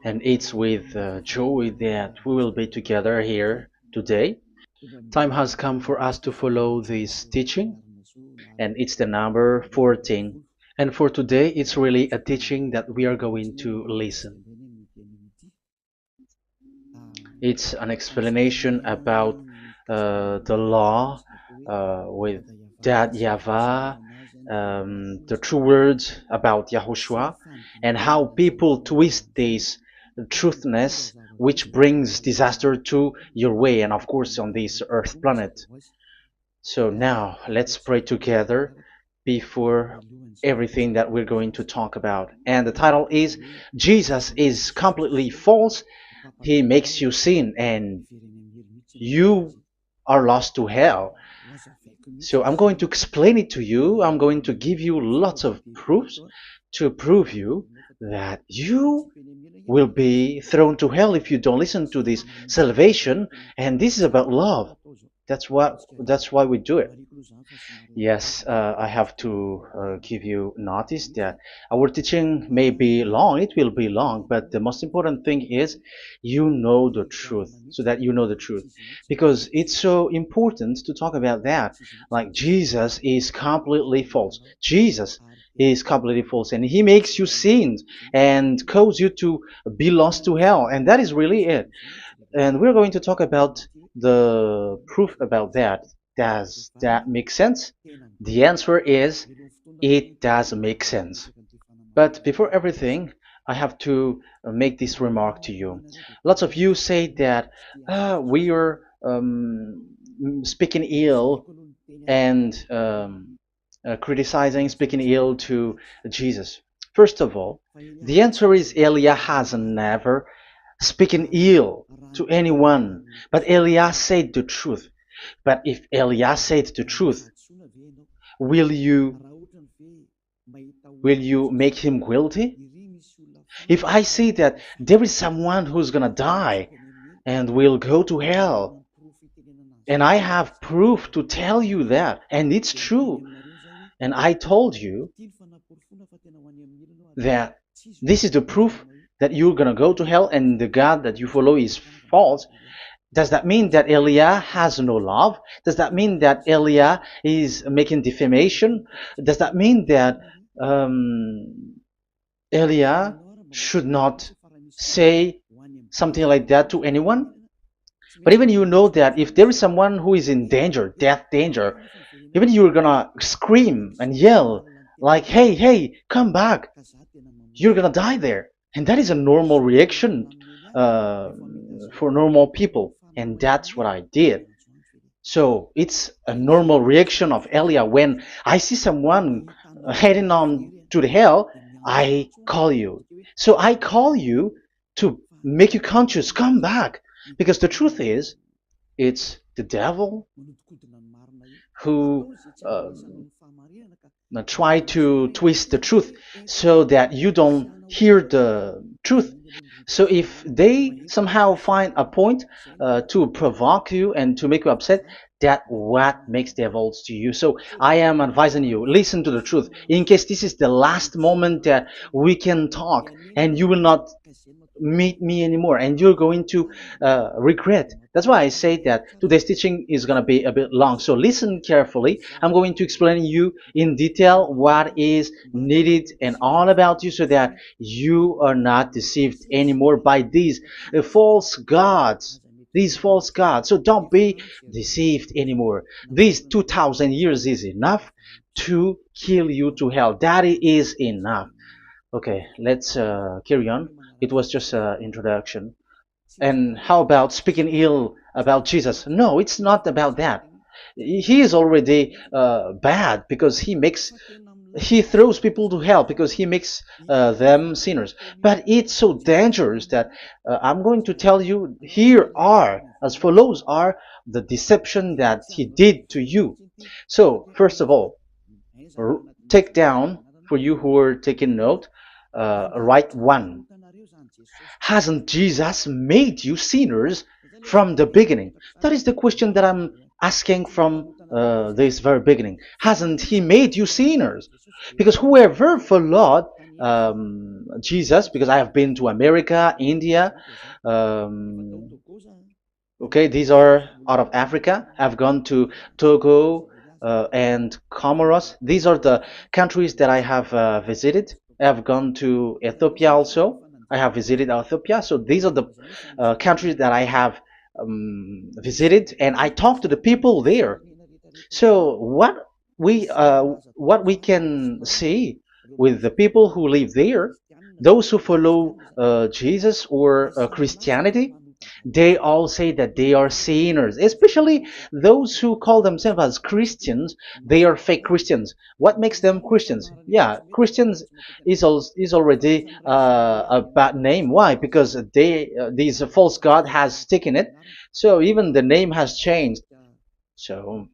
And it's with joy that we will be together here today. Time has come for us to follow this teaching, and it's the number 14. And for today, it's really a teaching that we are going to listen. It's an explanation about the law with that YAHVAH, the true words about YAHOSHUAH, and how people twist this truthness which brings disaster to your way and of course on this earth planet. So now let's pray together before everything that we're going to talk about. And the title is Jesus is completely false. He makes you sin and you are lost to hell. So I'm going to explain it to you. I'm going to give you lots of proofs to prove you that you will be thrown to hell if you don't listen to this salvation. And this is about love. That's why we do it. Yes, I have to give you notice that our teaching may be long, it will be long, but the most important thing is you know the truth, so that you know the truth. Because it's so important to talk about that. Like Jesus is completely false. Jesus is completely false, and he makes you sin and cause you to be lost to hell, and that is really it. And we're going to talk about the proof about that. Does that make sense? The answer is it does make sense. But before everything, I have to make this remark to you. Lots of you say that we are speaking ill and criticizing, speaking ill to Jesus. First of all, the answer is Eliah has never speaking ill to anyone, but Elias said the truth. But if Elias said the truth, will you will you make him guilty? If I say that there is someone who's gonna die and will go to hell, and I have proof to tell you that, and it's true, and I told you that this is the proof that you're gonna go to hell and the God that you follow is false, does that mean that Eliah has no love? Does that mean that Eliah is making defamation? Does that mean that um, Eliah should not say something like that to anyone? But even you know that if there is someone who is in danger, death danger, even you're gonna scream and yell like, "Hey, hey, come back! You're gonna die there." And that is a normal reaction uh, for normal people, and that's what I did. So it's a normal reaction of Elia. When I see someone heading on to the hell, I call you. So I call you to make you conscious, come back. Because the truth is, it's the devil who try to twist the truth so that you don't hear the truth. So if they somehow find a point to provoke you and to make you upset, that what makes devils to you. So I am advising you, listen to the truth. In case this is the last moment that we can talk and you will not meet me anymore and you're going to regret. That's why I say that today's teaching is going to be a bit long, so listen carefully. I'm going to explain you in detail what is needed and all about you so that you are not deceived anymore by false gods these false gods. So don't be deceived anymore. These 2000 years is enough to kill you to hell. That is enough. Okay, let's carry on. It was just an introduction. And how about speaking ill about Jesus? No, it's not about that. He is already bad because he throws people to hell because he makes them sinners. But it's so dangerous that I'm going to tell you here are as follows are the deception that he did to you. So first of all, take down for you who are taking note. Write one. Hasn't Jesus made you sinners from the beginning? That is the question that I'm asking from this very beginning. Hasn't He made you sinners? Because whoever followed Jesus, because I have been to America, India. Um, okay, these are out of Africa. I've gone to Togo and Comoros. These are the countries that I have visited. I've gone to Ethiopia also. I have visited Ethiopia. So these are the countries that I have visited, and I talked to the people there. So what we can see with the people who live there, those who follow Jesus or Christianity, they all say that they are sinners, especially those who call themselves as Christians. They are fake Christians. What makes them Christians? Yeah, Christians is already a bad name. Why? Because these false god has taken it. So even the name has changed. So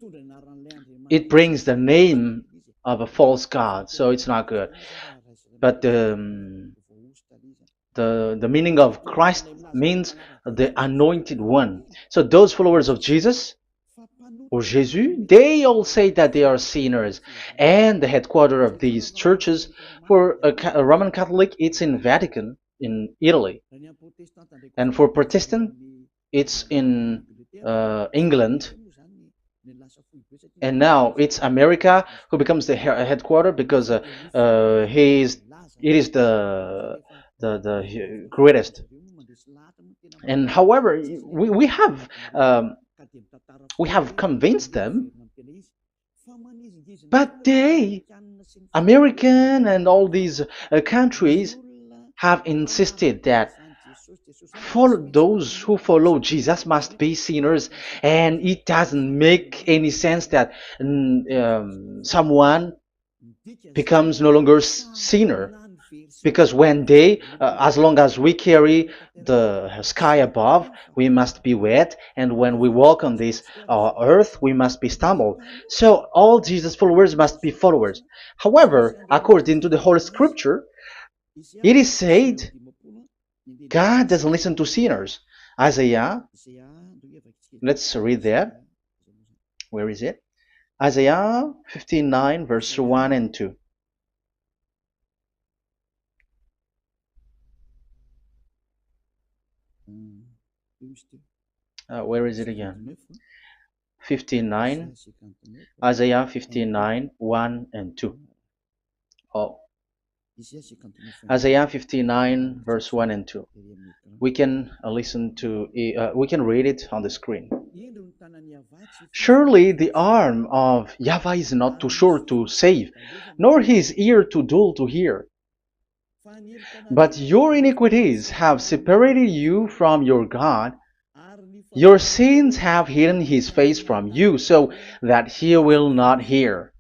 it brings the name of a false god. So it's not good. But the meaning of Christ means the anointed one. So those followers of Jesus or Jesus, they all say that they are sinners. And the headquarters of these churches for a Roman Catholic, it's in Vatican in Italy, and for Protestant, it's in England. And now it's America who becomes the headquarter because he is it is the greatest. And however, we we have convinced them, but they, American and all these countries, have insisted that for those who follow Jesus must be sinners, and it doesn't make any sense that someone becomes no longer sinner, because when they as long as we carry the sky above, we must be wet, and when we walk on this earth, we must be stumbled. So all Jesus followers must be followers. However, according to the Holy Scripture, it is said God doesn't listen to sinners. Isaiah, let's read that. Where is it? Isaiah 59, verse 1 and 2. Where is it again? 59, Isaiah 59, 1 and 2. Oh, Isaiah 59, verse 1 and 2. We can we can read it on the screen. Surely the arm of Yahweh is not too short to save, nor his ear too dull to hear. But your iniquities have separated you from your God. Your sins have hidden his face from you, so that he will not hear.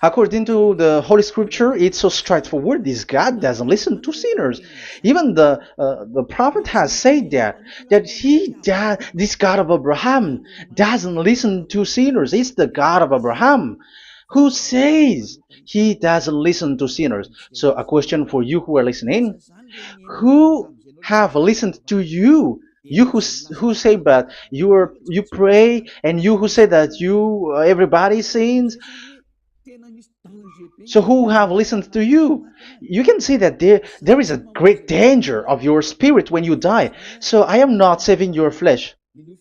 According to the Holy Scripture, it's so straightforward. This God doesn't listen to sinners. Even the prophet has said that this God of Abraham doesn't listen to sinners. It's the God of Abraham who says he doesn't listen to sinners. So a question for you who are listening: who have listened to you? You who say that you pray, and you who say that you everybody sins. So who have listened to you? You can see that there is a great danger of your spirit when you die. So I am not saving your flesh.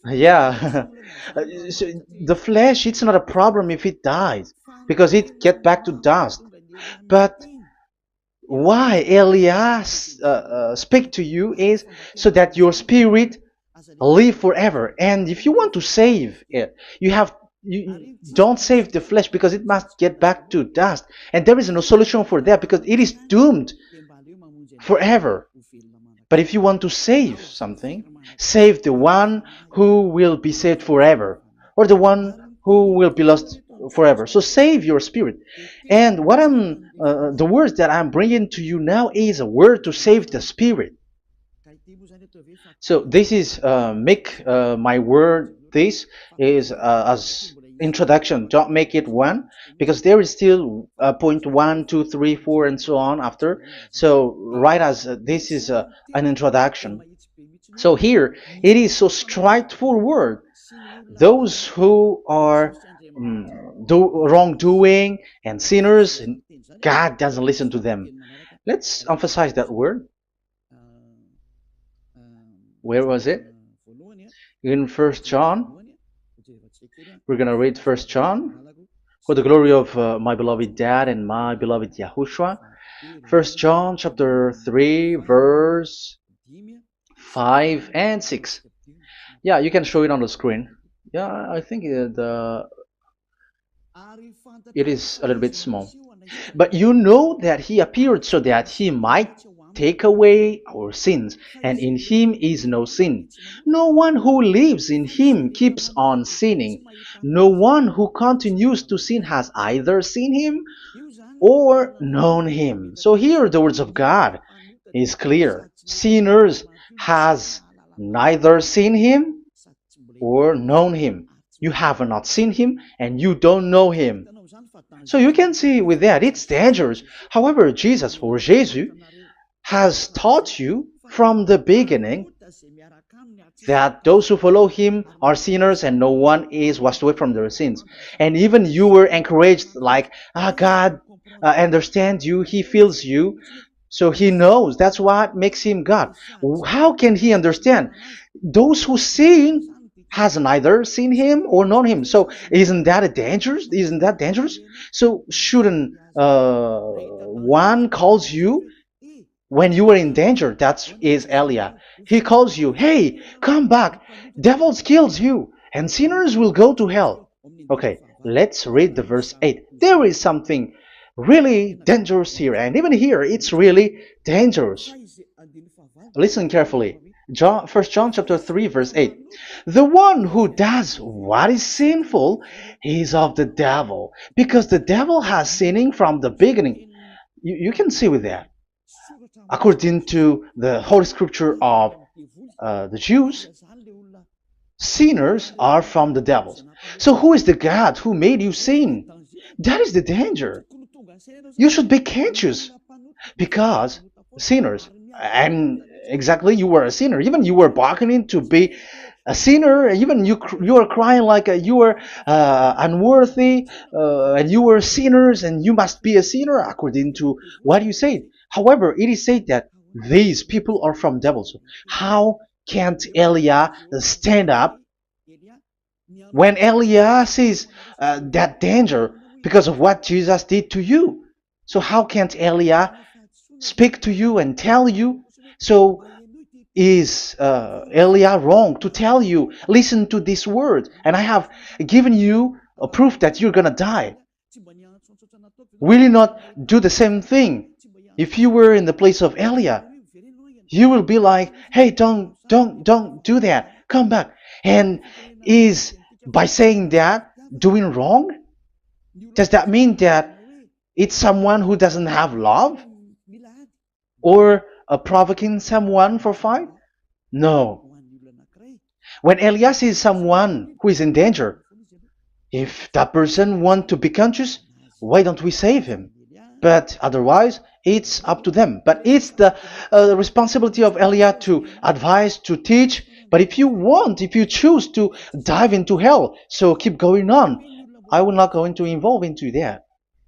Yeah. So the flesh, it's not a problem if it dies, because it get back to dust. But why Elias speak to you is so that your spirit live forever. And if you want to save it, you don't save the flesh, because it must get back to dust, and there is no solution for that because it is doomed forever. But if you want to save something, save the one who will be saved forever, or the one who will be lost forever. So save your spirit. And the words that I'm bringing to you now is a word to save the spirit. So this is make my word. This is as introduction. Don't make it one, because there is still point 1, 2, 3, 4, and so on after. So write as this is an introduction. So here it is so straightforward. Those who are wrongdoing and sinners, and God doesn't listen to them. Let's emphasize that word. Where was it? In First John. We're gonna read First John. For the glory of my beloved Dad and my beloved Yahushua. First John chapter 3 verse 5 and 6. Yeah, you can show it on the screen. Yeah, I think it is a little bit small. But you know that he appeared so that he might take away our sins, and in him is no sin. No one who lives in him keeps on sinning. No one who continues to sin has either seen him or known him. So here the words of God is clear. Sinners has neither seen him or known him. You have not seen him and you don't know him. So you can see with that it's dangerous. However, Jesus or Jesus has taught you from the beginning that those who follow him are sinners and no one is washed away from their sins. And even you were encouraged like, God understands you, he feels you, so he knows. That's what makes him God. How can he understand? Those who sin has neither seen him or known him. So isn't that a dangerous? Isn't that dangerous? So shouldn't one calls you when you were in danger? That is Elia. He calls you, hey, come back. Devils kills you, and sinners will go to hell. Okay, let's read the verse 8. There is something really dangerous here, and even here it's really dangerous. Listen carefully. First John chapter 3 verse 8. The one who does what is sinful is of the devil, because the devil has sinning from the beginning. You can see with that. According to the Holy Scripture of the Jews, sinners are from the devils. So who is the God who made you sin? That is the danger. You should be conscious, because sinners, and exactly you were a sinner, even you were bargaining to be a sinner, even you are crying like you were unworthy, and you were sinners and you must be a sinner according to what you said. However, it is said that these people are from devils. How can't Elia stand up when Elia sees that danger because of what Jesus did to you? So how can't Elia speak to you and tell you? So is Elia wrong to tell you, listen to this word, and I have given you a proof that you're gonna die? Will you not do the same thing? If you were in the place of Elia, you will be like, hey, don't do that, come back. And is by saying that doing wrong? Does that mean that it's someone who doesn't have love? Or provoking someone for fight? No. When Elias is someone who is in danger, if that person wants to be conscious, why don't we save him? But otherwise, it's up to them. But it's the responsibility of Elia to advise, to teach. But if you choose to dive into hell, so keep going on. I will not go into involve into that.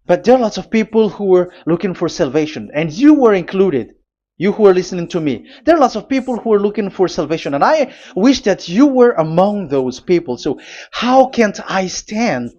But there are lots of people who were looking for salvation, and you were included. You who are listening to me, there are lots of people who are looking for salvation, and I wish that you were among those people. So how can't I stand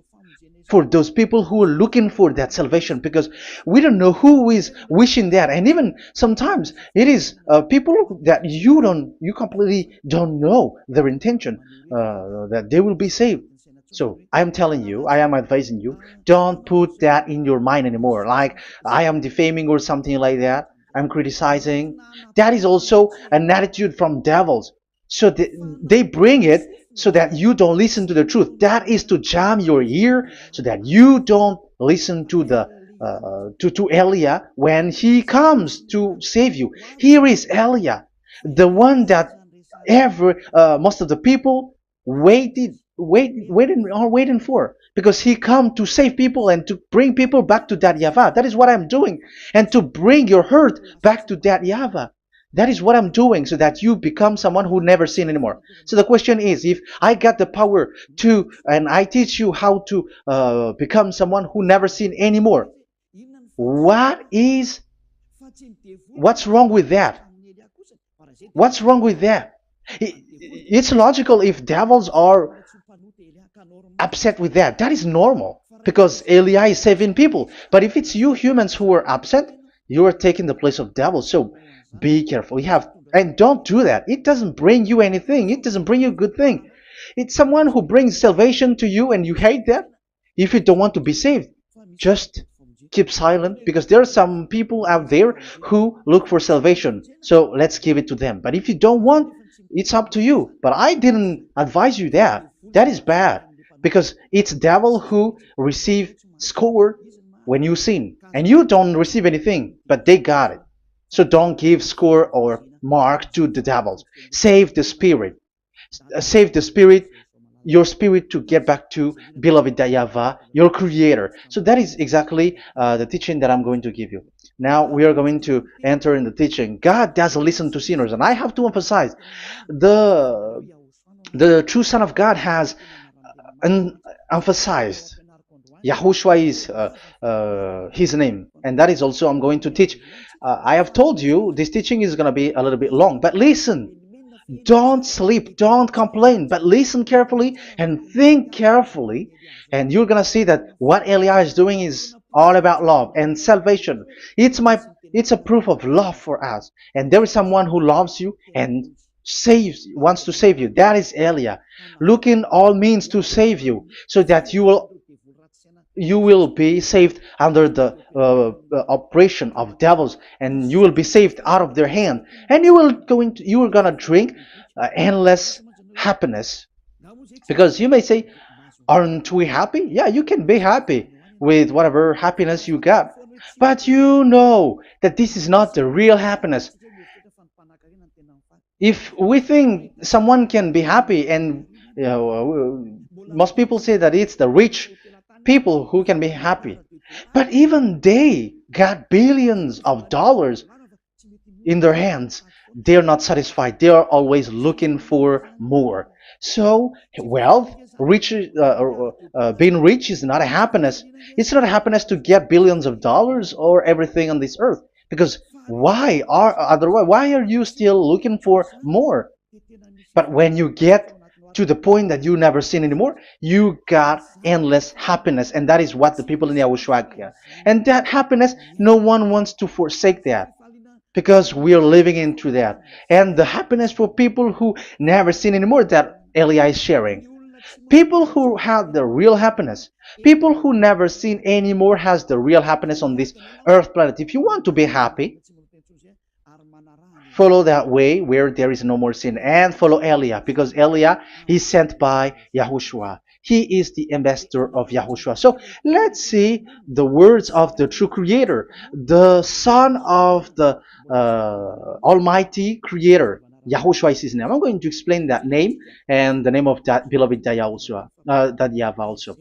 for those people who are looking for that salvation? Because we don't know who is wishing that, and even sometimes it is people that you completely don't know their intention that they will be saved. So I am telling you, I am advising you, don't put that in your mind anymore, like I am defaming or something like that. I'm criticizing. That is also an attitude from devils. So they bring it so that you don't listen to the truth. That is to jam your ear so that you don't listen to the to Elia when he comes to save you. Here is Elia, the one that most of the people waiting for, because he come to save people and to bring people back to that YAHVAH. That is what I'm doing, and to bring your hurt back to that YAHVAH. That is what I'm doing so that you become someone who never sin anymore. So the question is, if I got the power to, and I teach you how to become someone who never sin anymore, what is, what's wrong with that? What's wrong with that? It's logical if devils are upset with that. That is normal because Eli is saving people. But if it's you humans who are upset, you are taking the place of devils. So be careful. You have, and don't do that. It doesn't bring you anything. It doesn't bring you a good thing. It's someone who brings salvation to you and you hate that. If you don't want to be saved, just keep silent because there are some people out there who look for salvation. So let's give it to them. But if you don't want, it's up to you. But I didn't advise you that. That is bad because it's devil who receive score when you sin and you don't receive anything, but they got it. So don't give score or mark to the devils. Save the spirit. Save the spirit, your spirit, to get back to beloved YAHVAH, your creator. So that is exactly the teaching that I'm going to give you. Now we are going to enter in the teaching. God doesn't listen to sinners, and I have to emphasize the true Son of God has emphasized. Yahushua is his name, and that is also I'm going to teach. I have told you this teaching is going to be a little bit long, but listen. Don't sleep, don't complain, but listen carefully and think carefully, and you're gonna see that what Eliah is doing is all about love and salvation. It's a proof of love for us, and there is someone who loves you and wants to save you. That is Eliah, looking all means to save you, so that you will be saved under the oppression of devils, and you will be saved out of their hand, and you are gonna drink endless happiness. Because you may say, aren't we happy? Yeah, you can be happy with whatever happiness you got, but you know that this is not the real happiness. If we think someone can be happy, and most people say that it's the rich people who can be happy, but even they got billions of dollars in their hands, they're not satisfied. They are always looking for more. So wealth, being rich is not a happiness. It's not a happiness to get billions of dollars or everything on this earth. Because why are you still looking for more? But when you get to the point that you never sin anymore, you got endless happiness, and that is what the people in YAHOSHUAH get. And that happiness, no one wants to forsake that because we are living into that. And the happiness for people who never sin anymore that Eli is sharing. People who have the real happiness, people who never sin anymore has the real happiness on this earth planet. If you want to be happy, follow that way where there is no more sin, and follow Eliah, because Eliah is sent by Yahushua. He is the ambassador of Yahushua. So let's see the words of the true creator, the son of the almighty creator. Yahushua is his name. I'm going to explain that name and the name of that beloved Yahushua, that YAHVAH also.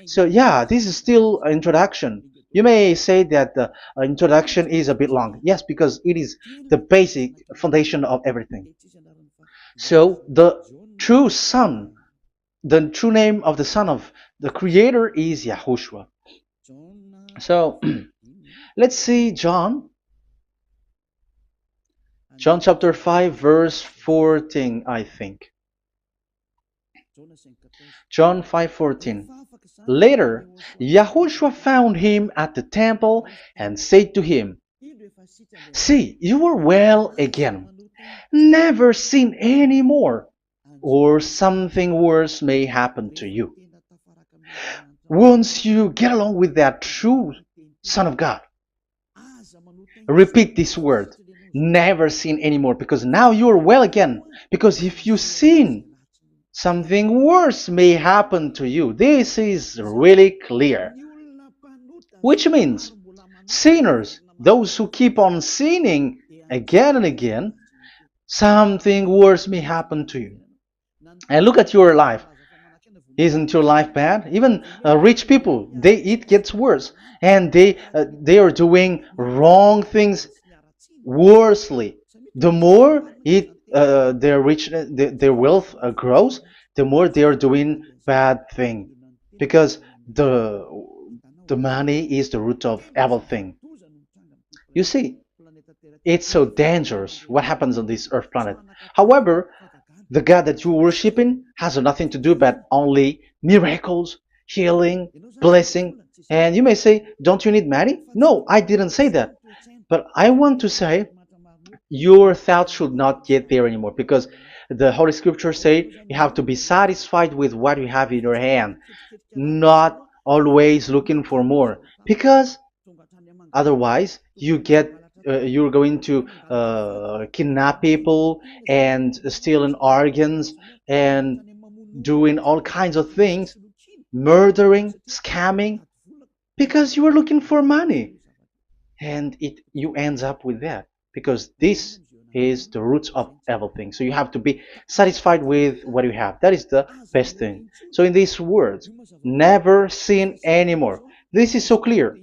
So yeah, this is still an introduction. You may say that the introduction is a bit long. Yes, because it is the basic foundation of everything. So the true son, the true name of the son of the creator is Yahushua. So let's see John chapter 5 verse 14, I think. John 5:14. Later, Yahushua found him at the temple and said to him, "See, you are well again. Never sin any more, or something worse may happen to you." Once you get along with that true Son of God, repeat this word. Never sin anymore, because now you are well again. Because if you sin, something worse may happen to you. This is really clear. Which means sinners, those who keep on sinning again and again, something worse may happen to you. And look at your life. Isn't your life bad? Even rich people, it gets worse, and they are doing wrong things worsely. The more their rich, their wealth grows, the more they are doing bad thing, because the the money is the root of everything. You see, it's so dangerous what happens on this earth planet. However, the God that you're worshiping has nothing to do but only miracles, healing, blessing. And you may say, don't you need money? No, I didn't say that. But I want to say your thoughts should not get there anymore, because the Holy Scripture say you have to be satisfied with what you have in your hand, not always looking for more, because otherwise you're going to kidnap people and stealing organs and doing all kinds of things, murdering, scamming, because you are looking for money, and it you ends up with that, because this is the roots of everything. So you have to be satisfied with what you have. That is the best thing. So in these words, never sin anymore. This is so clear.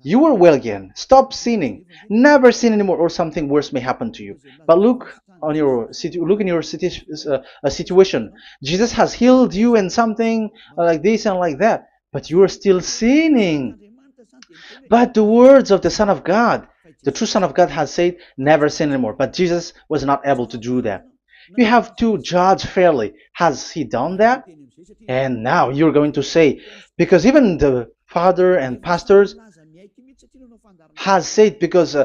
You are well again. Stop sinning. Never sin anymore, or something worse may happen to you. But look in your situation. Jesus has healed you and something like this and like that, but you are still sinning. But the words of the Son of God, the true Son of God, has said, never sin anymore. But Jesus was not able to do that. You have to judge fairly. Has he done that? And now you're going to say, because even the father and pastors has said, because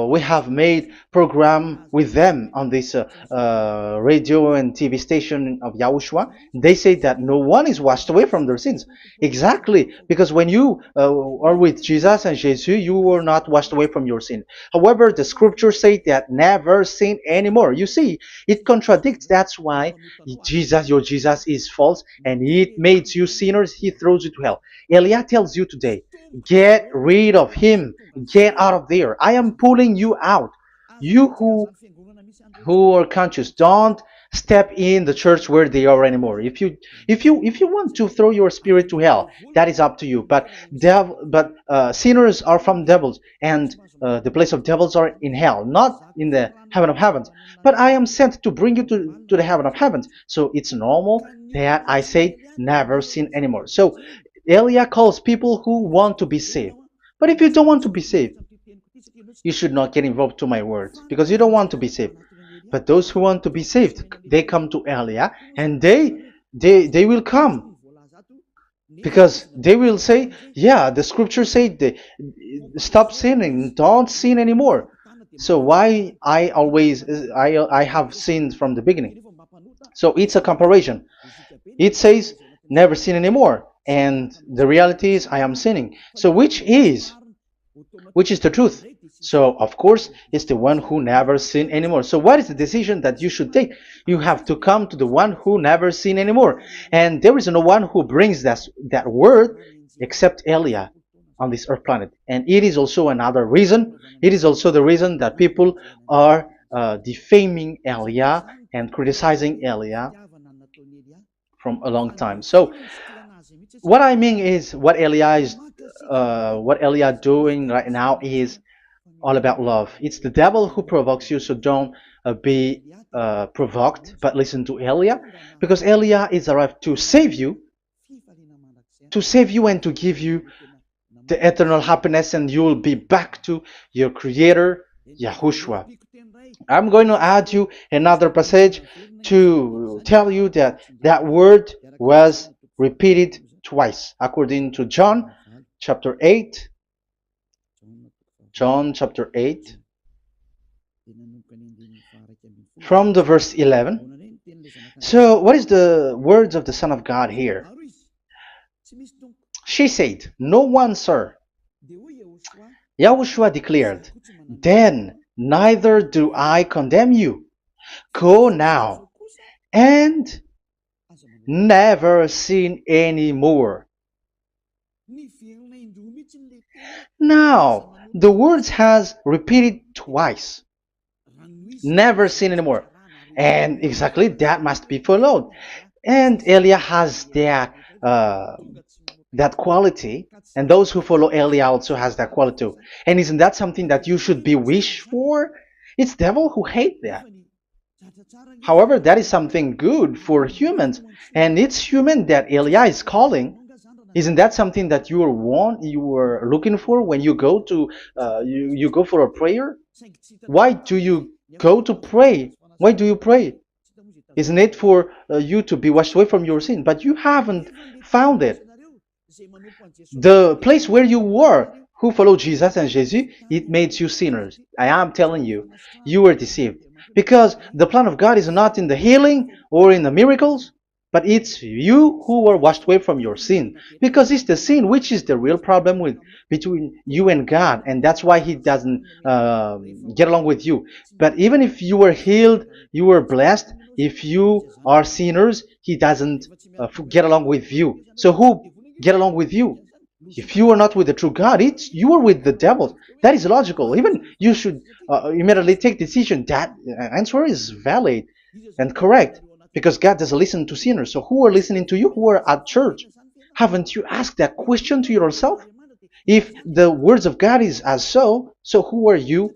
we have made program with them on this radio and TV station of Yahushua. They say that no one is washed away from their sins. Exactly, because when you are with Jesus and Jesus, you were not washed away from your sin. However, the scriptures say that never sin anymore. You see, it contradicts. That's why your Jesus is false, and it makes you sinners. He throws you to hell. Elia tells you today, get rid of him. Get out of there. I am pulling you out. You who are conscious, don't step in the church where they are anymore. If you want to throw your spirit to hell, that is up to you. But sinners are from devils, and the place of devils are in hell, not in the heaven of heavens. But I am sent to bring you to the heaven of heavens. So it's normal that I say never sin anymore. So Elia calls people who want to be saved. But if you don't want to be saved, you should not get involved to my words, because you don't want to be saved. But those who want to be saved, they come to Elia, and they will come, because they will say, yeah, the scriptures say they stop sinning, don't sin anymore. So why I have sinned from the beginning? So it's a comparison. It says never sin anymore, and the reality is I am sinning. So which is the truth? So, of course, it's the one who never sinned anymore. So, what is the decision that you should take? You have to come to the one who never sinned anymore. And there is no one who brings that word except Elia on this earth planet. And it is also another reason. It is also the reason that people are defaming Elia and criticizing Elia from a long time. So, what I mean is what Elia doing right now is all about love. It's the devil who provokes you, so don't be provoked, but listen to Elia, because Elia is arrived to save you and to give you the eternal happiness, and you will be back to your Creator, Yahushua. I'm going to add you another passage to tell you that that word was repeated twice, according to chapter 8, John chapter 8, from the verse 11. So, what is the words of the Son of God here? She said, no one, sir. Yahushua declared, then neither do I condemn you. Go now and never sin anymore. Now, the words has repeated twice. Never sin anymore. And exactly that must be followed. And Elia has that quality, and those who follow Elia also has that quality too. And isn't that something that you should be wish for? It's devil who hate that. However, that is something good for humans, and it's human that Elia is calling. Isn't that something that you were looking for when you go to you go for a prayer? Why do you go to pray? Why do you pray? Isn't it for you to be washed away from your sin? But you haven't found it. The place where you were, who followed Jesus and Jesus, it made you sinners. I am telling you, you were deceived. Because the plan of God is not in the healing or in the miracles, but it's you who were washed away from your sin. Because it's the sin which is the real problem with between you and God, and that's why He doesn't get along with you. But even if you were healed, you were blessed. If you are sinners, He doesn't get along with you. So who get along with you? If you are not with the true God, it's you are with the devil. That is logical. Even you should immediately take decision. That answer is valid and correct because God doesn't listen to sinners. So who are listening to you? Who are at church? Haven't you asked that question to yourself? If the words of God is as so who are you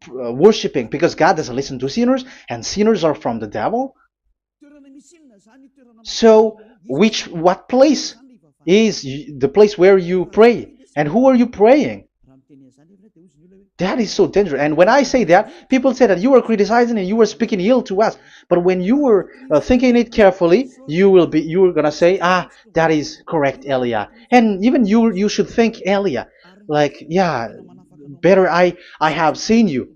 worshiping? Because God doesn't listen to sinners, and sinners are from the devil. So, what place is the place where you pray? And who are you praying? That is so dangerous. And when I say that, people say that you are criticizing and you are speaking ill to us. But when you were thinking it carefully, you are gonna say, ah, that is correct, Elia. And even you should think, Elia, like, yeah, better I have seen you.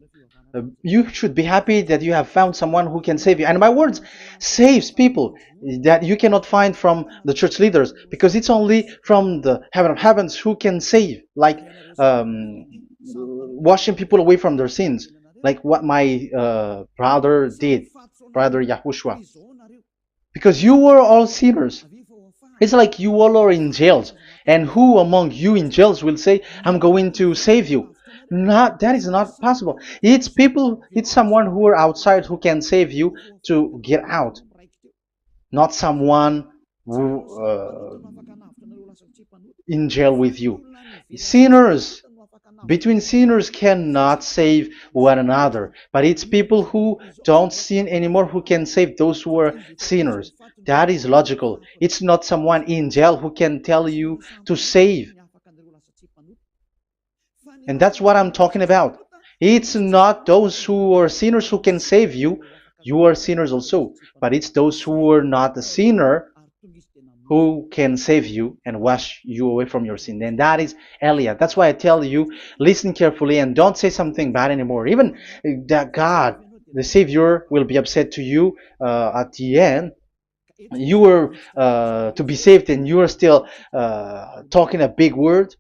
You should be happy that you have found someone who can save you. And my words saves people that you cannot find from the church leaders because it's only from the heaven of heavens who can save, like washing people away from their sins, like what my brother did, brother Yahushua. Because you were all sinners. It's like you all are in jails. And who among you in jails will say, I'm going to save you? Not that is not possible. It's people, it's someone who are outside who can save you to get out, not someone who in jail with you. Sinners between sinners cannot save one another, but it's people who don't sin anymore who can save those who are sinners. That is logical. It's not someone in jail who can tell you to save. And that's what I'm talking about. It's not those who are sinners who can save you. You are sinners also. But it's those who are not a sinner who can save you and wash you away from your sin. And that is Elia. That's why I tell you, listen carefully and don't say something bad anymore. Even that God, the Savior, will be upset to you at the end. You were to be saved and you are still talking a big word.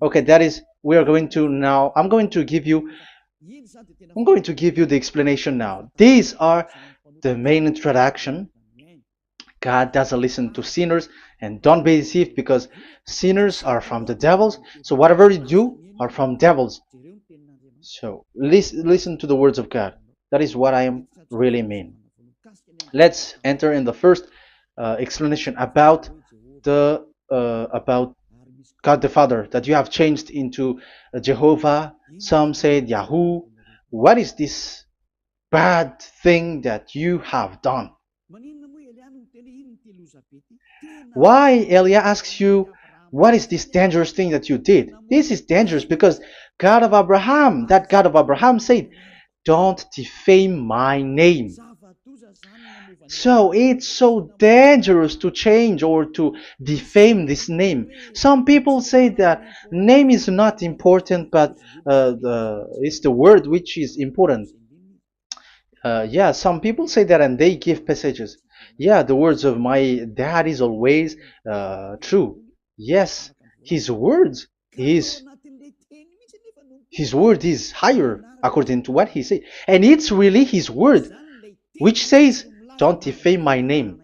Okay, that is, we are going to now, I'm going to give you the explanation now. These are the main introduction. God doesn't listen to sinners, and don't be deceived because sinners are from the devils. So whatever you do are from devils. So listen to the words of God. That is what I am really mean. Let's enter in the first explanation about the about God the Father that you have changed into Jehovah. Some said Yahoo. What is this bad thing that you have done? Why Elia asks you, what is this dangerous thing that you did? This is dangerous because God of Abraham, that God of Abraham said, don't defame my name. So it's so dangerous to change or to defame this name. Some people say that name is not important, but it's the word which is important. Yeah, some people say that and they give passages. Yeah, the words of my dad is always true. Yes, his words is his word is higher according to what he said. And it's really his word which says, don't defame my name.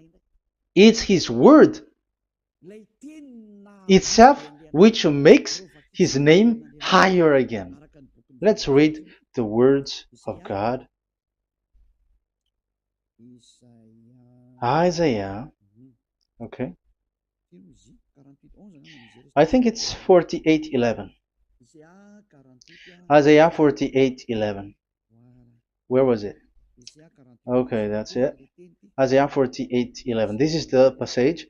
It's his word itself which makes his name higher again. Let's read the words of God. Isaiah, okay. I think it's 48:11. Isaiah 48:11. Where was it? Okay, that's it. Isaiah 48:11. This is the passage.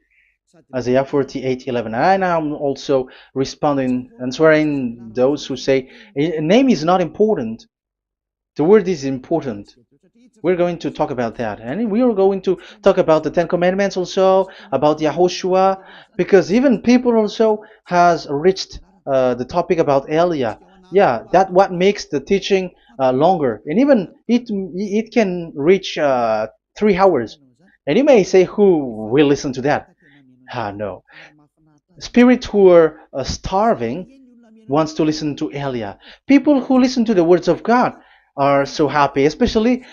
Isaiah 48:11. And I'm also responding, answering those who say a name is not important. The word is important. We're going to talk about that, and we are going to talk about the Ten Commandments also, about Yahushua, because even people also has reached the topic about Elia. Yeah, that what makes the teaching longer, and even it can reach 3 hours. And you may say, who will listen to that? Ah, no. Spirits who are starving wants to listen to Elia. People who listen to the words of God are so happy, especially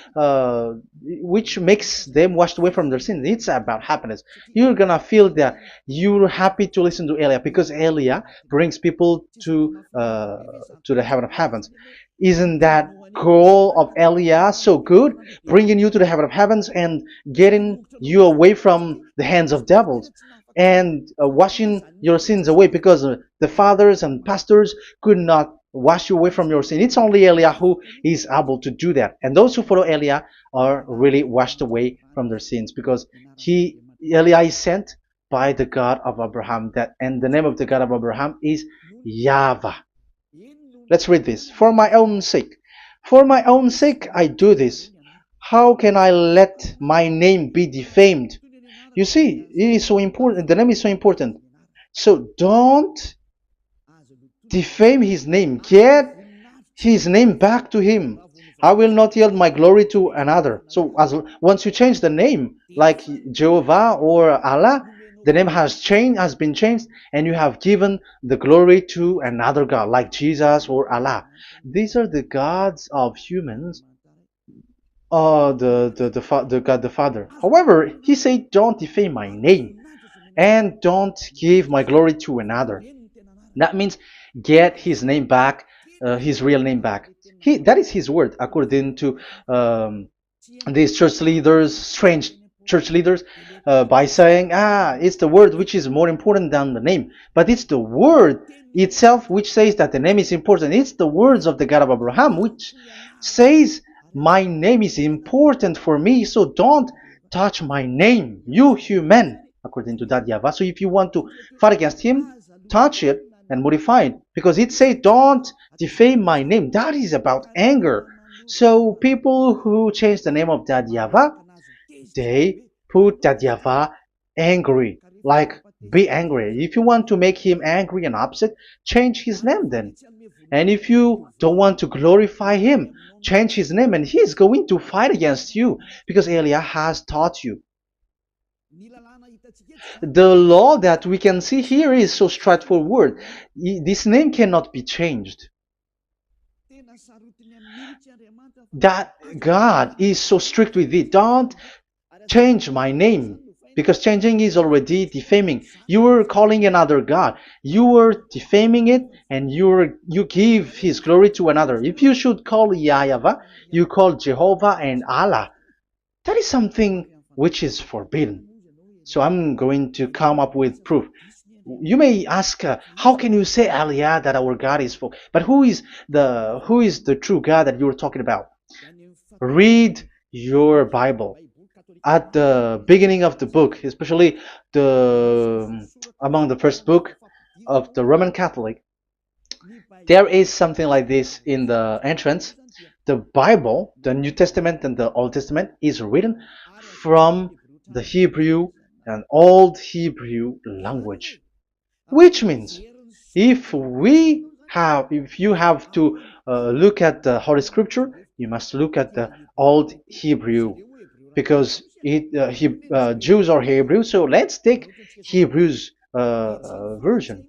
which makes them washed away from their sins. It's about happiness. You're gonna feel that you're happy to listen to Elia because Elia brings people to the heaven of heavens. Isn't that goal of Elia so good, bringing you to the heaven of heavens and getting you away from the hands of devils? And washing your sins away because the fathers and pastors could not wash you away from your sin. It's only Elia who is able to do that. And those who follow Elia are really washed away from their sins because Elia is sent by the God of Abraham. And the name of the God of Abraham is YAHVAH. Let's read this. For my own sake. For my own sake I do this. How can I let my name be defamed? You see, it is so important. The name is so important. So don't defame his name. Get his name back to him. I will not yield my glory to another. So once you change the name, like Jehovah or Allah, the name has been changed, and you have given the glory to another God, like Jesus or Allah. These are the gods of humans, the God the Father. However, he said, "Don't defame my name, and don't give my glory to another." That means get his name back, his real name back. That is his word, according to these church leaders, strange church leaders, by saying, it's the word which is more important than the name. But it's the word itself which says that the name is important. It's the words of the God of Abraham which says, my name is important for me, so don't touch my name, you human, according to that YAHVAH. So if you want to fight against him, touch it and modify it, because it says, don't defame my name. That is about anger. So people who change the name of that YAHVAH, they put that YAHVAH angry, like be angry. If you want to make him angry and upset, change his name then. And if you don't want to glorify him, change his name, and he's going to fight against you, because Elia has taught you. The law that we can see here is so straightforward. This name cannot be changed. That God is so strict with it. Don't change my name, because changing is already defaming. You are calling another God. You are defaming it, and you give his glory to another. If you should call YAHVAH, you call Jehovah and Allah. That is something which is forbidden. So I'm going to come up with proof. You may ask, how can you say, Aliyah, that our God is full? But who is the true God that you're talking about? Read your Bible. At the beginning of the book, especially among the first book of the Roman Catholic, there is something like this in the entrance. The Bible, the New Testament and the Old Testament, is written from the Hebrew and Old Hebrew language, which means if you have to look at the Holy Scripture, you must look at the Old Hebrew, because Jews are Hebrew. So let's take Hebrew's version,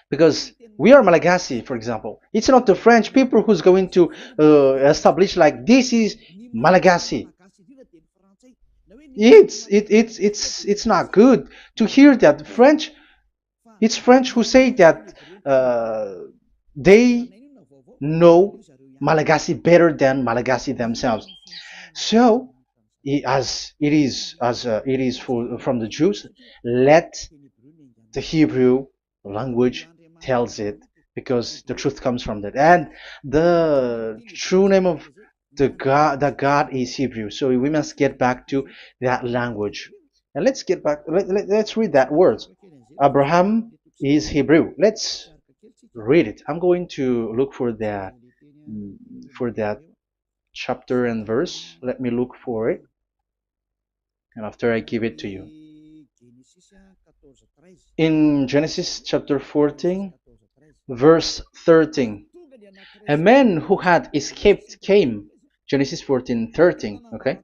because we are Malagasy, for example. It's not the French people who's going to establish like this is Malagasy. It's not good to hear that French. It's French who say that they know Malagasy better than Malagasy themselves. So, as it is from the Jews, let the Hebrew language tells it, because the truth comes from that. And the true name of the God is Hebrew. So we must get back to that language. And let's get back. Let's read that word. Abraham is Hebrew. Let's read it. I'm going to look mm, for that chapter and verse. Let me look for it, and after I give it to you. In Genesis chapter 14, verse 13, a man who had escaped came, Genesis 14:13, okay,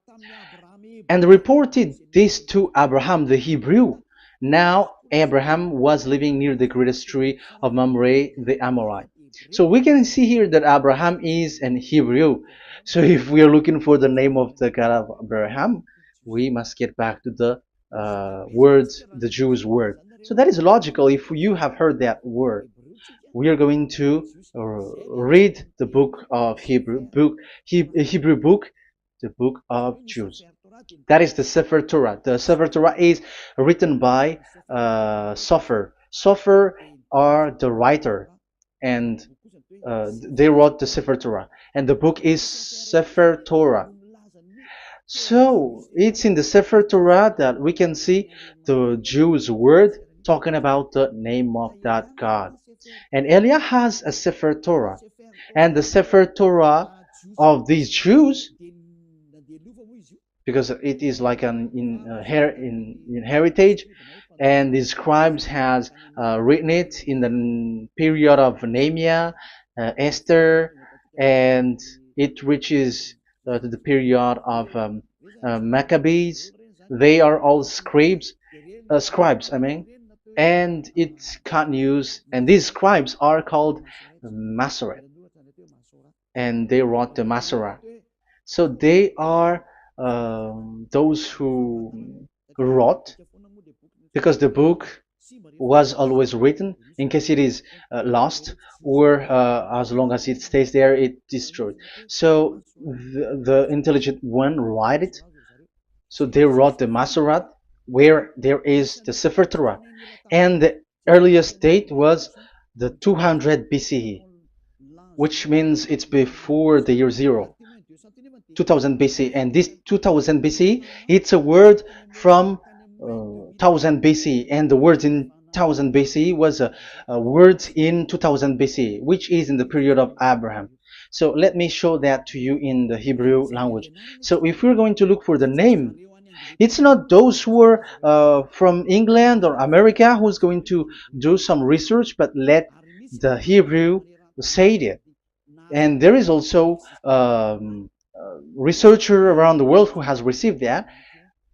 and reported this to Abraham the Hebrew. Now Abraham was living near the greatest tree of Mamre the Amorite. So we can see here that Abraham is an Hebrew. So if we are looking for the name of the God of Abraham, we must get back to the word, the Jews' word. So that is logical. If you have heard that word, we are going to read the book of Hebrew book, the book of Jews. That is the Sefer Torah. The Sefer Torah is written by Sofer. Sofer are the writer, and they wrote the Sefer Torah, and the book is Sefer Torah. So it's in the Sefer Torah that we can see the Jews' word talking about the name of that God. And Elia has a Sefer Torah, and the Sefer Torah of these Jews, because it is like an in heritage, and the scribes has written it in the period of Nehemiah, Esther, and it reaches to the period of Maccabees. They are all scribes, I mean, and it continues, and these scribes are called Masoret, and they wrote the Masorah. So they are those who wrote, because the book was always written in case it is lost, or as long as it stays there, it destroyed. So the intelligent one write it. So they wrote the Masorat, where there is the Sefer Torah, and the earliest date was the 200 BCE, which means it's before the year zero. 2000 BC, and this 2000 BC, it's a word from 1000 BC, and the word in 1000 BC was a word in 2000 BC, which is in the period of Abraham. So let me show that to you in the Hebrew language. So if we're going to look for the name, it's not those who are from England or America who's going to do some research, but let the Hebrew say it. And there is also researcher around the world who has received that,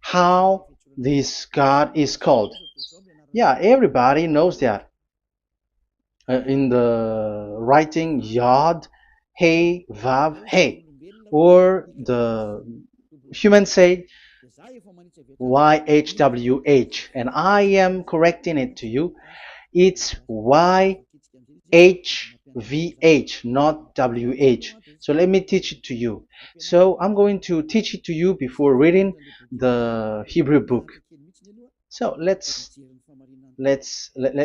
how this God is called. Yeah, everybody knows that. In the writing Yod, Hey, Vav, Hey, or the human say YHWH, and I am correcting it to you. It's YHVH, not WH. So let me teach it to you. So I'm going to teach it to you before reading the Hebrew book. So let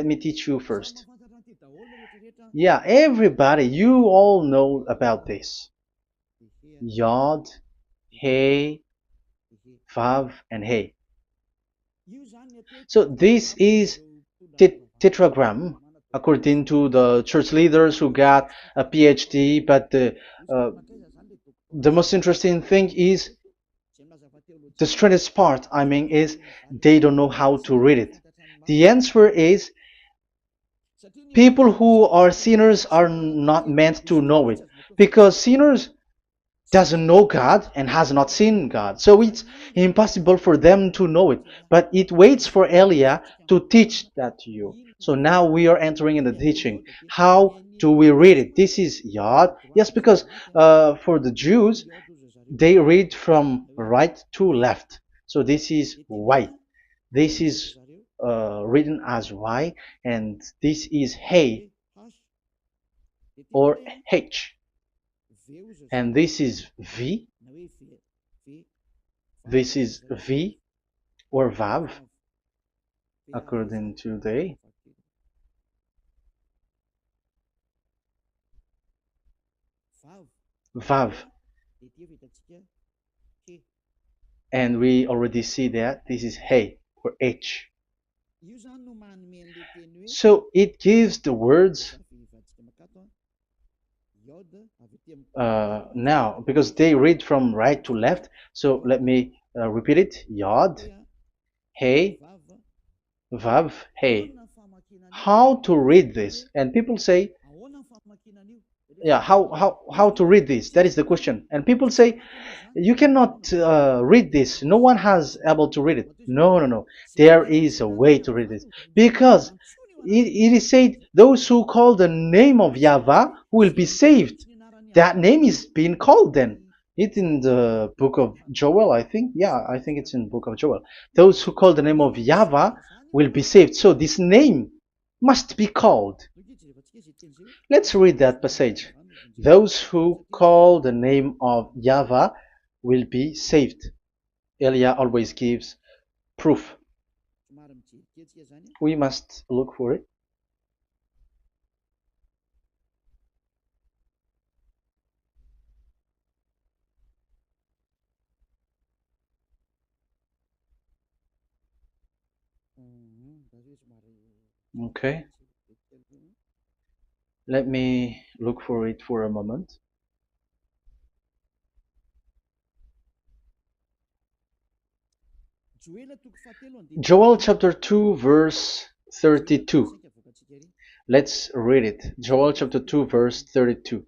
me teach you first. Yeah, everybody, you all know about this. Yod, Hey, Vav, and Hey. So this is tetragram, according to the church leaders who got a PhD. But the most interesting thing is, the strangest part, I mean, is they don't know how to read it. The answer is, people who are sinners are not meant to know it, because sinners doesn't know God and has not seen God. So it's impossible for them to know it. But it waits for Elia to teach that to you. So now we are entering in the teaching. How do we read it? This is Yod. Yes, because for the Jews, they read from right to left. So this is Y. This is written as Y, and this is Hey or H. And this is V. This is V or Vav, according to they. Vav, and we already see that this is Hey or H. So it gives the words now because they read from right to left. So let me repeat it: Yod, Hey, Vav, Hey. How to read this? And people say, yeah, how to read this? That is the question. And people say, you cannot read this. No one has able to read it. No, no, no. There is a way to read this because it is said, those who call the name of Yahweh will be saved. That name is being called then. It's in the book of Joel, I think. Yeah, I think it's in the book of Joel. Those who call the name of Yahweh will be saved. So this name must be called. Let's read that passage. Those who call the name of Yahweh will be saved. Elia always gives proof. We must look for it. Okay. Let me look for it for a moment. Joel chapter 2 verse 32. Let's read it. Joel chapter 2 verse 32.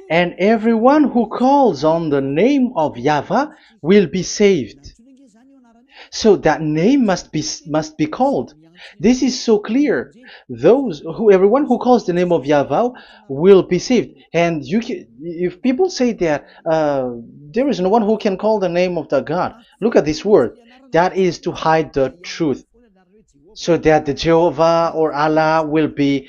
And everyone who calls on the name of Yahweh will be saved. So that name must be called. This is so clear. Everyone who calls the name of Yahweh will be saved. And if people say that there is no one who can call the name of the God, look at this word. That is to hide the truth, so that the Jehovah or Allah will be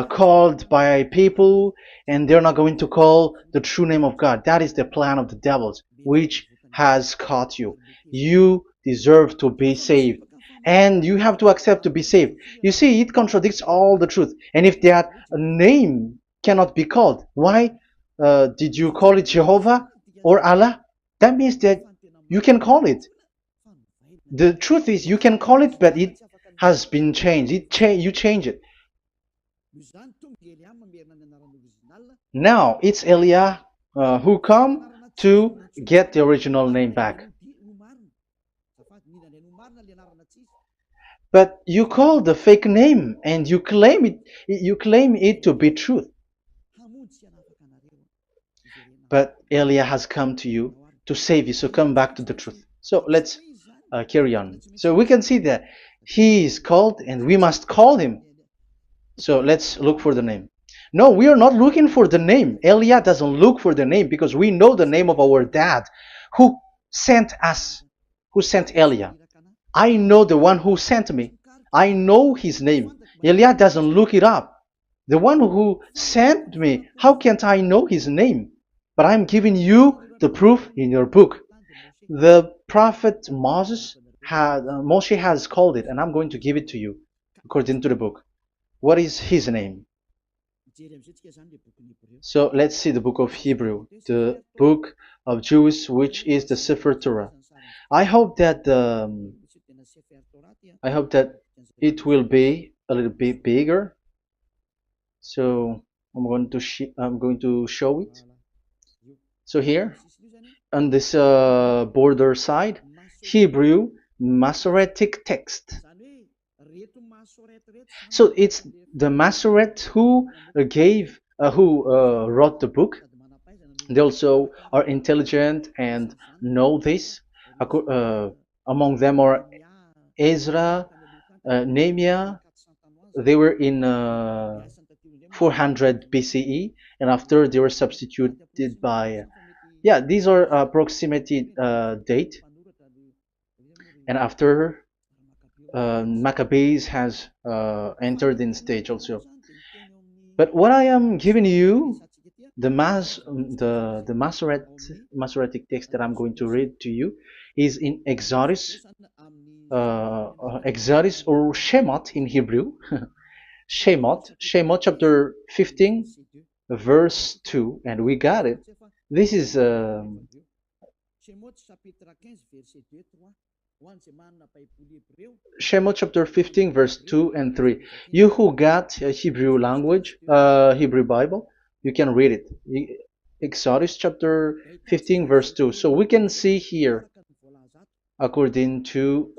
called by people, and they're not going to call the true name of God. That is the plan of the devils, which has caught you. You deserve to be saved, and you have to accept to be saved. You see, it contradicts all the truth. And if that name cannot be called, why did you call it Jehovah or Allah? That means that you can call it. The truth is, you can call it, but it has been changed. You change it. Now it's Elia who come to get the original name back. But you call the fake name and you claim it. You claim it to be truth. But Elia has come to you to save you. So come back to the truth. So let's carry on. So we can see that he is called and we must call him. So let's look for the name. No, we are not looking for the name. Elia doesn't look for the name because we know the name of our dad who sent us, who sent Elia. I know the one who sent me. I know his name. Elia doesn't look it up. The one who sent me, how can't I know his name? But I'm giving you the proof in your book. The prophet Moses Moshe has called it, and I'm going to give it to you according to the book. What is his name? So let's see the book of Hebrew, the book of Jews, which is the Sefer Torah. I hope that it will be a little bit bigger. So I'm going to show it. So here on this border side, Hebrew Masoretic text. So it's the Masoret who wrote the book. They also are intelligent and know this. Among them are Ezra, Nehemiah. They were in 400 BCE, and after they were substituted by, these are proximity date, and after Maccabees has entered in stage also. But what I am giving you, the Masoretic text that I'm going to read to you, is in Exodus, Exodus or Shemot in Hebrew, Shemot chapter 15, verse 2, and we got it. This is Shemot chapter 15, verse 2 and 3. You who got a Hebrew language, Hebrew Bible, you can read it. Exodus chapter 15, verse 2. So we can see here, according to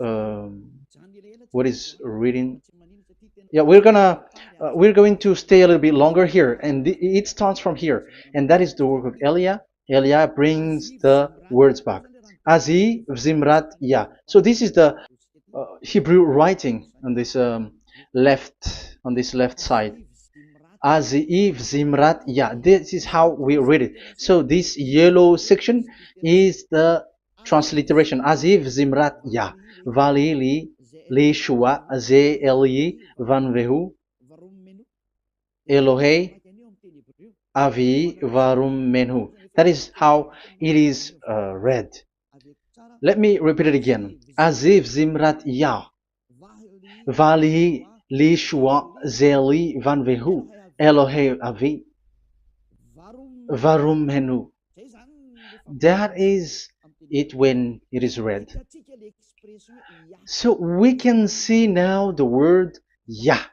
what is reading. Yeah, we're going to stay a little bit longer here, and it starts from here, and that is the work of Eliah. Eliah brings the words back. Azi Zimrat Ya. So this is the Hebrew writing on this left side. Aziv Zimrat Ya. This is how we read it. So this yellow section is the transliteration. Aziv Zimrat Ya. Valili li Shua Ze Eli Van Vehu Elohei Avi Varum Menhu. That is how it is read. Let me repeat it again. Aziv Zimrat Ya. Vali li Shua Zeli Van Vehu Elohei Avi Varum Menhu. That is it when it is read. So we can see now the word Yah.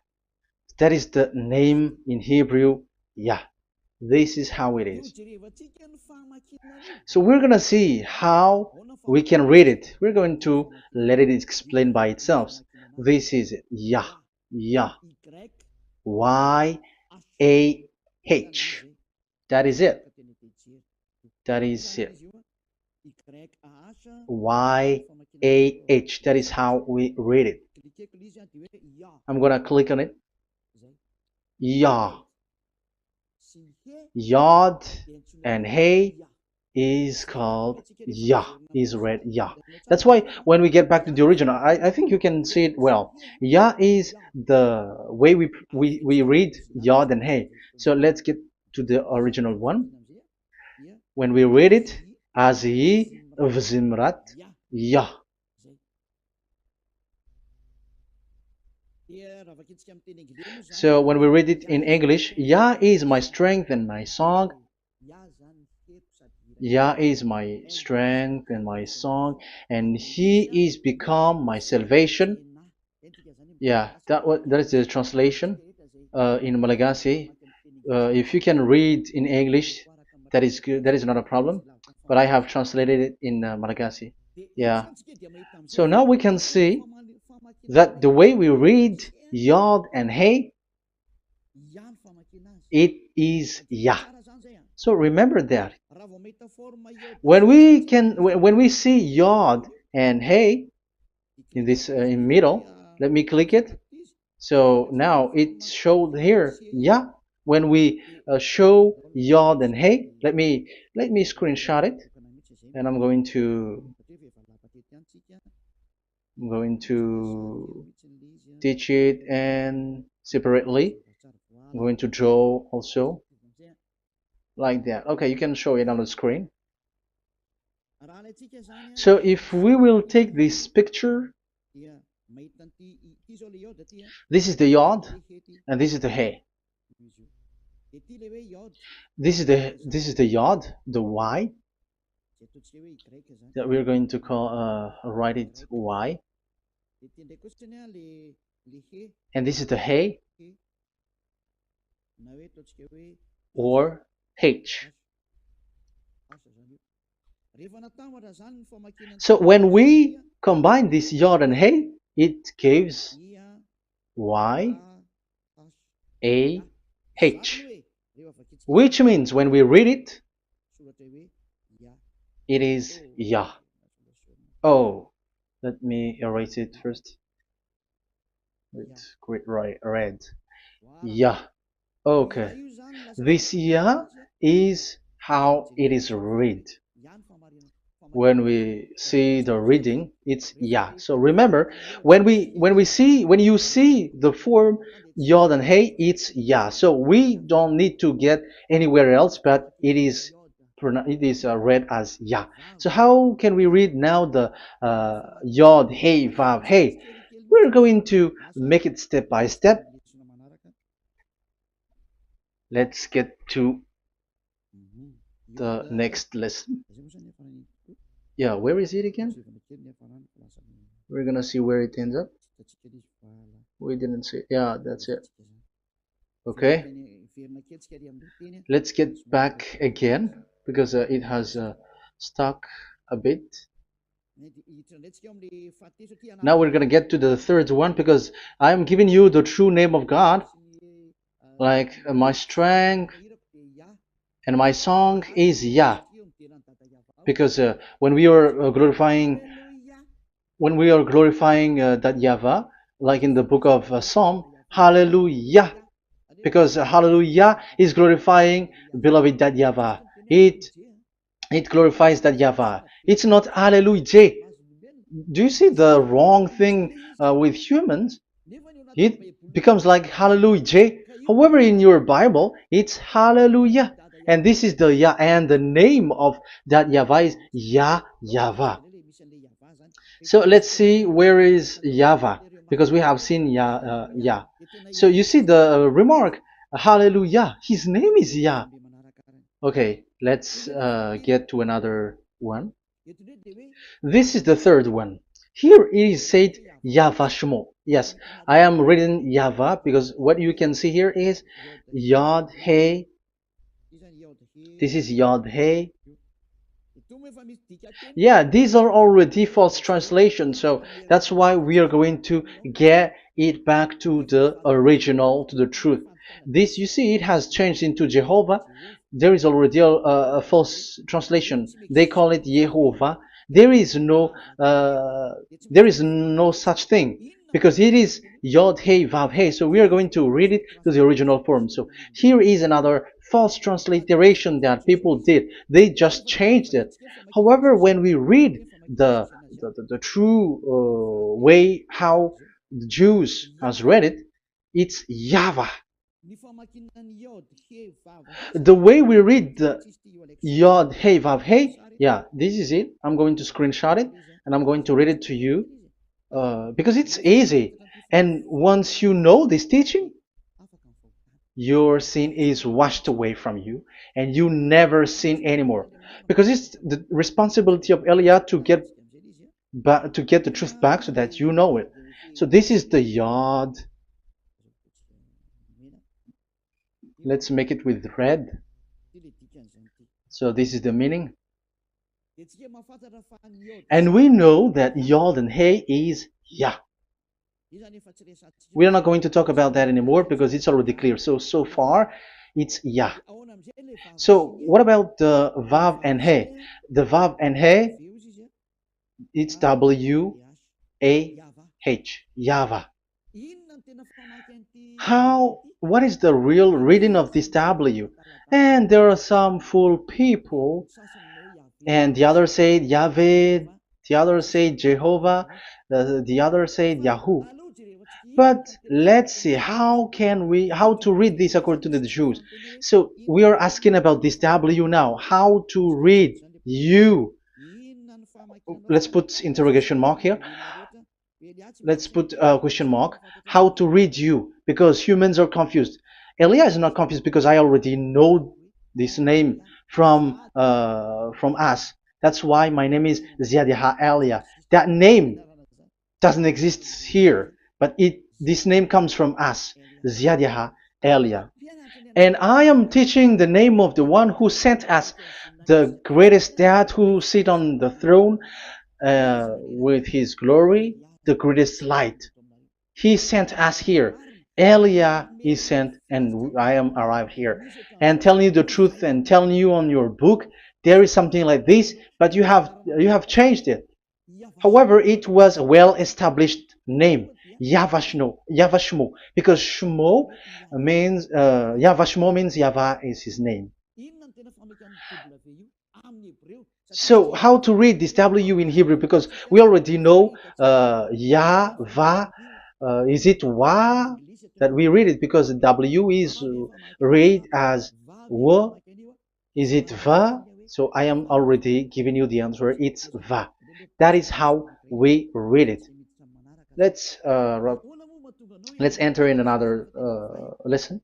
That is the name in Hebrew, Yah. This is how it is. So we're going to see how we can read it. We're going to let it explain by itself. This is Yah, Yah, Y-A-H. That is it. That is it. Y-A-H. That is how we read it. I'm going to click on it. Yah. Yod and Hey is called Yah, is read Yah. That's why when we get back to the original, I think you can see it well. Yah is the way we read Yod and Hey. So let's get to the original one. When we read it, Azi Vzimrat Yah. So when we read it in English, Yah is my strength and my song. Yah is my strength and my song, and He is become my salvation. Yeah, that is the translation in Malagasy. If you can read in English, that is good. That is not a problem. But I have translated it in Malagasy. Yeah. So now we can see that the way we read Yod and Hey, it is Yah. So remember that. When we see Yod and Hey in this in middle, let me click it. So now it showed here Yah. When we show Yod and Hey, let me screenshot it, and I'm going to teach it and separately. I'm going to draw also like that. Okay, you can show it on the screen. So if we will take this picture, this is the Yod and this is the Hey. This is the Yod, the Y, that we're going to call write it Y. And this is the Hey or H. So when we combine this Yod and Hey, it gives Y A H, which means when we read it, it is Yah. Oh, let me erase it first with great red. Yah. Okay, this Yah is how it is read. When we see the reading, it's Yah. So remember, when you see the form Yod and Hey, it's Yah. So we don't need to get anywhere else, but it is read as Yah. So how can we read now the Yod, Hey, Vav, Hey? We're going to make it step by step. Let's get to the next lesson. Yeah, where is it again? We're gonna see where it ends up. We didn't see. Yeah, that's it. Okay, let's get back again because it has stuck a bit. Now we're gonna get to the third one because I'm giving you the true name of God, like my strength and my song is Yah, because when we are glorifying that Yahvah, like in the book of Psalm, Hallelujah, because Hallelujah is glorifying beloved that Yahvah. It glorifies that Yahvah. It's not Hallelujah. Do you see the wrong thing with humans? It becomes like Hallelujah. However, in your Bible, it's Hallelujah. And this is the Yah, and the name of that Yahvah is Yahvah. So let's see where is Yahvah, because we have seen Yah. So you see the remark, Hallelujah. His name is Yah. Okay, let's get to another one. This is the third one. Here it is said YAHVAH. Yes, I am reading Yahvah because what you can see here is Yod Hey. This is Yod Hey. Yeah, these are already false translations, so that's why we are going to get it back to the original, to the truth. This, you see, it has changed into Jehovah. There is already a false translation. They call it Yehovah. There is no such thing because it is Yod Hey Vav Hey. So we are going to read it to the original form. So here is another false transliteration that people did. They just changed it. However, when we read the true way how the Jews has read it, it's Yahvah. The way we read the Yod Hey Vav Hey, yeah, this is it. I'm going to screenshot it and I'm going to read it to you because it's easy. And once you know this teaching, your sin is washed away from you and you never sin anymore. Because it's the responsibility of Eliah to get the truth back so that you know it. So this is the Yod. Let's make it with red. So this is the meaning. And we know that Yod and Hey is Yah. We are not going to talk about that anymore because it's already clear. So far, it's Yah. So what about the Vav and Hey? The Vav and Hey, it's W-A-H, Yahvah. What is the real reading of this W? And there are some fool people, and the others say Yahweh, the others say Jehovah, the others say Yahoo. But let's see how to read this according to the Jews. So we are asking about this W now. How to read you? Let's put interrogation mark here. Let's put a question mark. How to read you? Because humans are confused. Eliah is not confused because I already know this name from us. That's why my name is Ziadiha Eliah. That name doesn't exist here, but this name comes from us, Ziadiha Eliah. And I am teaching the name of the one who sent us, the greatest dad who sit on the throne with his glory, the greatest light. He sent us here. Eliah is sent, and I am arrived here. And telling you the truth and telling you on your book, there is something like this, but you have changed it. However, it was a well-established name, YAHVAH, because Shmo means YAHVAH means Yahvah is his name. So how to read this W in Hebrew? Because we already know Yahvah. Is it Wa that we read it? Because the W is read as W. Is it Va? So I am already giving you the answer. It's Va. That is how we read it. Let's enter in another lesson.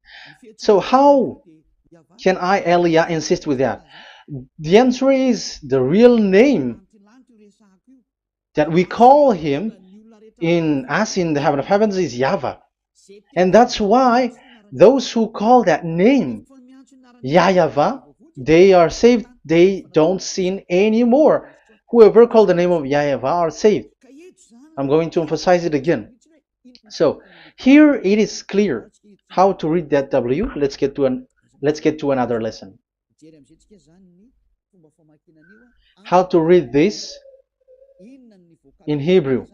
So how can Eliah insist with that? The answer is the real name that we call him in as in the heaven of heavens is YAHVAH. And that's why those who call that name YAHVAH, they are saved. They don't sin anymore. Whoever called the name of YAHVAH are saved. I'm going to emphasize it again. So here it is clear how to read that W. Let's get to another lesson. How to read this in Hebrew.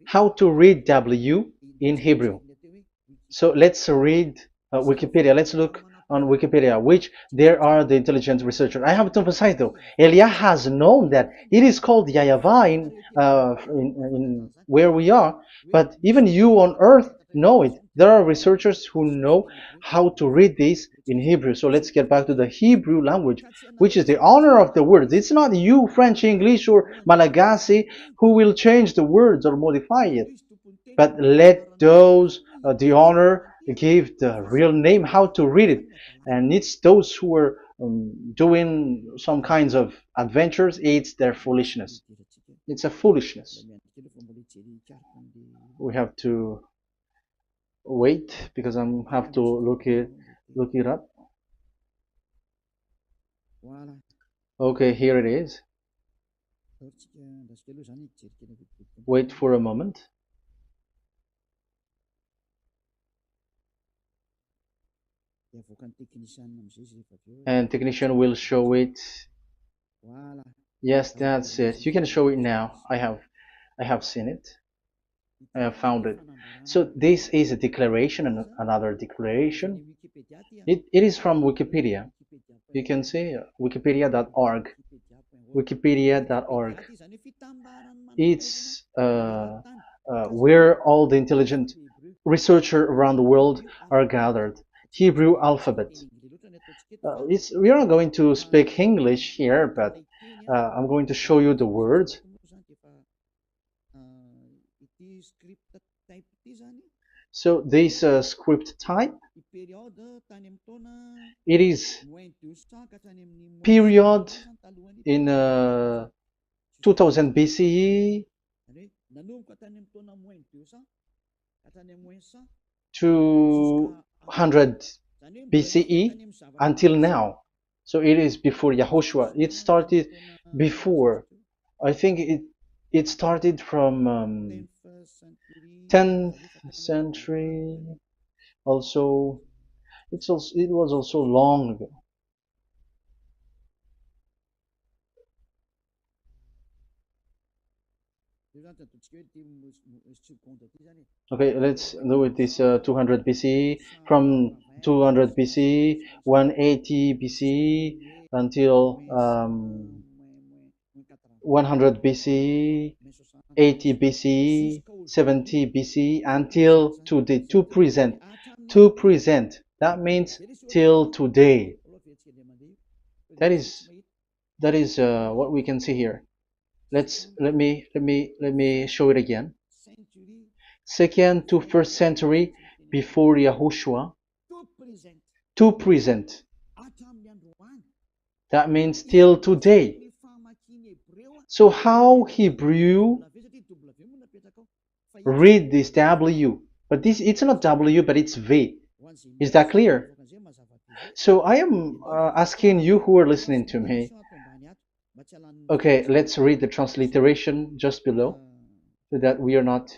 How to read W in Hebrew. So let's read Wikipedia. Let's look on Wikipedia, which there are the intelligent researchers. I have to emphasize though, Elia has known that it is called YAHVAH in where we are, but even you on earth know it. There are researchers who know how to read this in Hebrew. So let's get back to the Hebrew language, which is the honor of the words. It's not you, French, English, or Malagasy, who will change the words or modify it. But let those the honor give the real name how to read it, and it's those who are doing some kinds of adventures. It's their foolishness. It's a foolishness. We have to wait because I have to look it up. Okay, here it is. Wait for a moment. And technician will show it. Yes, that's it. You can show it now. I have seen it. I have found it. So this is a declaration and another declaration. It is from Wikipedia. You can see wikipedia.org. Wikipedia.org. It's where all the intelligent researchers around the world are gathered. Hebrew alphabet. We are not going to speak English here, but I'm going to show you the words. So this script type, it is period in 2000 BCE to 100 BCE until now. So it is before Yahushua. It started before. I think it started from 10th century. Also, it was also long ago. Okay, let's do it this 200 BCE, from 200 BCE, 180 BCE until 100 BCE, 80 BCE, 70 BCE until today, to present. To present. That means till today. That is what we can see here. Let me show it again. Second to first century before Yahushua. To present. That means till today. So how Hebrew read this W? But it's not W, but it's V. Is that clear? So I am asking you who are listening to me. Okay, let's read the transliteration just below, so that we are not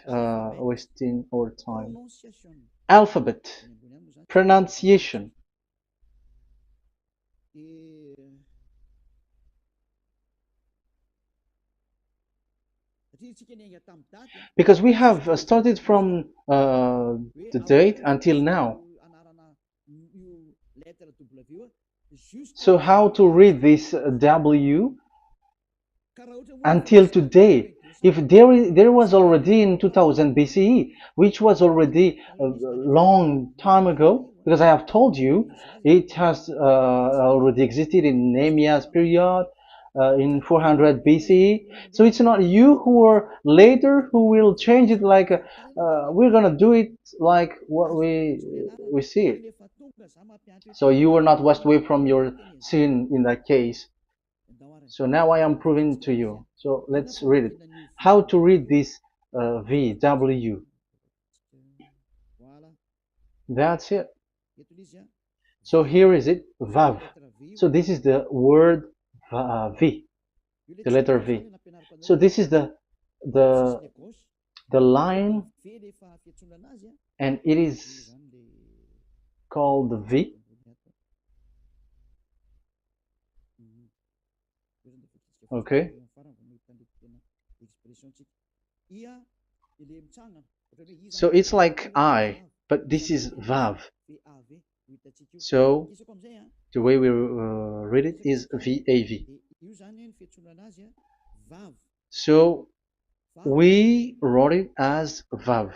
wasting our time. Alphabet, pronunciation. Because we have started from the date until now. So how to read this W until today? If there was already in 2000 BCE, which was already a long time ago, because I have told you it has already existed in Nehemiah's period, in 400 BCE. So it's not you who are later who will change it, like we're gonna do it like what we see it. So you were not washed away from your sin in that case. So now I am proving to you. So let's read it. How to read this V, W. That's it. So here is it, Vav. So this is the word V, the letter V. So this is the the line, and it is called the V. Okay. So it's like I, but this is Vav. So the way we read it is VAV. So we wrote it as Vav.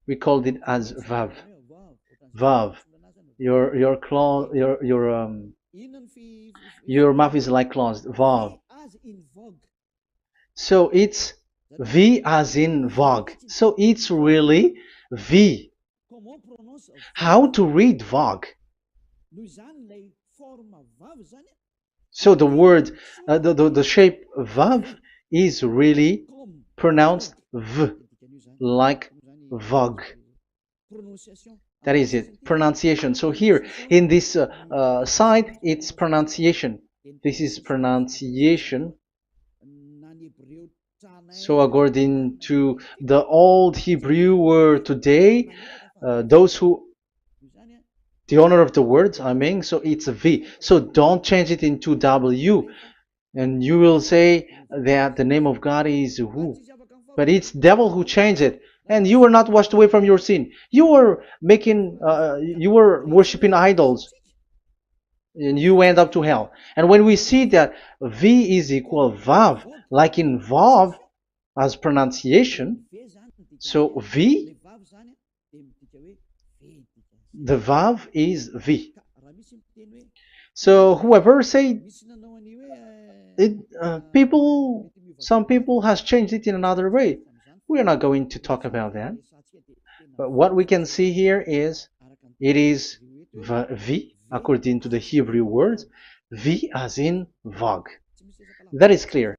We called it as Vav. Vav. Your claw, your mouth is like claws. Vav. So it's V as in Vogue. So it's really V. How to read Vogue? So the word, the shape Vav is really pronounced V, like Vogue. That is it, pronunciation. So here in this side, it's pronunciation. This is pronunciation. So according to the old Hebrew word today, those who, the owner of the words, I mean, so it's a V. So don't change it into W. And you will say that the name of God is who? But it's devil who changed it. And you were not washed away from your sin. You were you were worshiping idols. And you went up to hell. And when we see that V is equal Vav, like in Vav, as pronunciation, so V, the Vav is V. So whoever say it, some people has changed it in another way. We are not going to talk about that. But what we can see here is it is V according to the Hebrew words, V as in Vogue. That is clear.